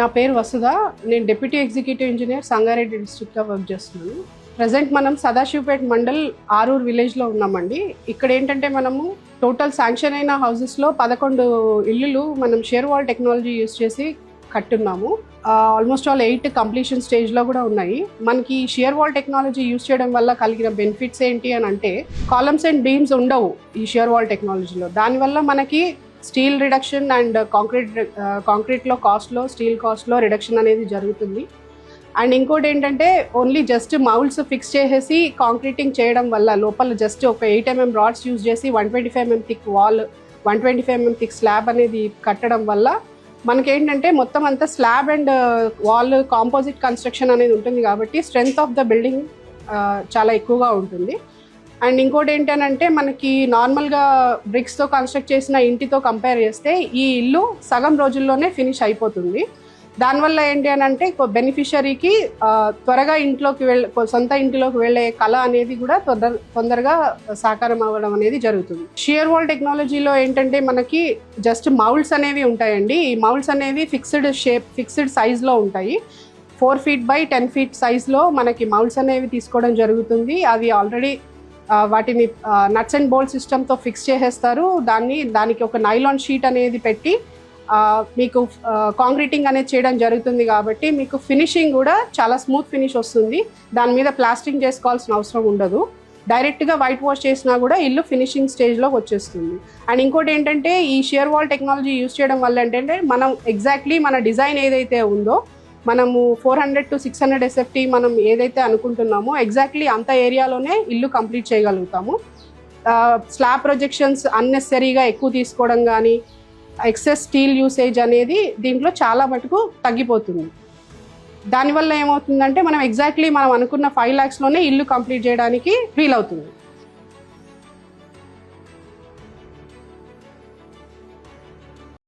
నా పేరు వసుధ. నేను డిప్యూటీ ఎగ్జిక్యూటివ్ ఇంజనీర్ సంగారెడ్డి డిస్ట్రిక్ట్లో వర్క్ చేస్తున్నాను. ప్రజెంట్ మనం సదాశివపేట్ మండల్ ఆరూర్ విలేజ్లో ఉన్నామండి. ఇక్కడ ఏంటంటే మనము టోటల్ శాంక్షన్ అయిన హౌసెస్లో 11 ఇల్లులు మనం షేర్ వాల్ టెక్నాలజీ యూస్ చేసి కట్టున్నాము. ఆల్మోస్ట్ ఆల్ 8 కంప్లీషన్ స్టేజ్లో కూడా ఉన్నాయి. మనకి షేర్ వాల్ టెక్నాలజీ యూస్ చేయడం వల్ల కలిగిన బెనిఫిట్స్ ఏంటి అని అంటే, కాలమ్స్ అండ్ బీమ్స్ ఉండవు ఈ షేర్ వాల్ టెక్నాలజీలో. దానివల్ల మనకి స్టీల్ రిడక్షన్ అండ్ కాంక్రీట్లో కాస్ట్లో, స్టీల్ కాస్ట్లో రిడక్షన్ అనేది జరుగుతుంది. అండ్ ఇంకోటి ఏంటంటే, ఓన్లీ జస్ట్ మౌల్డ్స్ ఫిక్స్ చేసేసి కాంక్రీటింగ్ చేయడం వల్ల లోపల జస్ట్ ఒక 8 mm రాడ్స్ యూజ్ చేసి 125 mm thick wall, 125 mm thick slab అనేది కట్టడం వల్ల మనకేంటంటే మొత్తం అంతా slab and wall composite construction అనేది ఉంటుంది కాబట్టి స్ట్రెంగ్త్ ఆఫ్ ద బిల్డింగ్ చాలా ఎక్కువగా ఉంటుంది. అండ్ ఇంకోటి ఏంటంటే, మనకి నార్మల్గా బ్రిక్స్తో కన్స్ట్రక్ట్ చేసిన ఇంటితో కంపేర్ చేస్తే ఈ ఇల్లు సగం రోజుల్లోనే ఫినిష్ అయిపోతుంది. దానివల్ల ఏంటి అని అంటే, బెనిఫిషరీకి త్వరగా సొంత ఇంటిలోకి వెళ్ళే కళ అనేది కూడా తొందరగా సాకారం అవ్వడం అనేది జరుగుతుంది. షియర్ వాల్ టెక్నాలజీలో ఏంటంటే మనకి జస్ట్ మౌల్డ్స్ అనేవి ఉంటాయండి. ఈ మౌల్డ్స్ అనేవి ఫిక్స్డ్ సైజ్లో ఉంటాయి. 4 feet by 10 feet సైజ్లో మనకి మౌల్డ్స్ అనేవి తీసుకోవడం జరుగుతుంది. అవి ఆల్రెడీ వాటిని నట్స్ అండ్ బోల్ట్ సిస్టమ్తో ఫిక్స్ చేసేస్తారు. దానికి ఒక నైలాన్ షీట్ అనేది పెట్టి మీకు కాంక్రీటింగ్ అనేది చేయడం జరుగుతుంది కాబట్టి మీకు ఫినిషింగ్ కూడా చాలా స్మూత్ ఫినిష్ వస్తుంది. దాని మీద ప్లాస్టింగ్ చేసుకోవాల్సిన అవసరం ఉండదు. డైరెక్ట్గా వైట్ వాష్ చేసినా కూడా ఇల్లు ఫినిషింగ్ స్టేజ్లోకి వచ్చేస్తుంది. అండ్ ఇంకోటి ఏంటంటే, ఈ షియర్ వాల్ టెక్నాలజీ యూస్ చేయడం వల్ల ఏంటంటే, మనం ఎగ్జాక్ట్లీ మన డిజైన్ ఏదైతే ఉందో, మనము 400 to 600 SFT మనం ఏదైతే అనుకుంటున్నామో ఎగ్జాక్ట్లీ అంత ఏరియాలోనే ఇల్లు కంప్లీట్ చేయగలుగుతాము. స్లాబ్ ప్రొజెక్షన్స్ అన్నెసరీగా ఎక్కువ తీసుకోవడం కానీ, ఎక్సెస్ స్టీల్ యూసేజ్ అనేది దీంట్లో చాలా మటుకు తగ్గిపోతుంది. దానివల్ల ఏమవుతుందంటే, మనం ఎగ్జాక్ట్లీ మనం అనుకున్న 5 lakhsలోనే ఇల్లు కంప్లీట్ చేయడానికి వీలవుతుంది.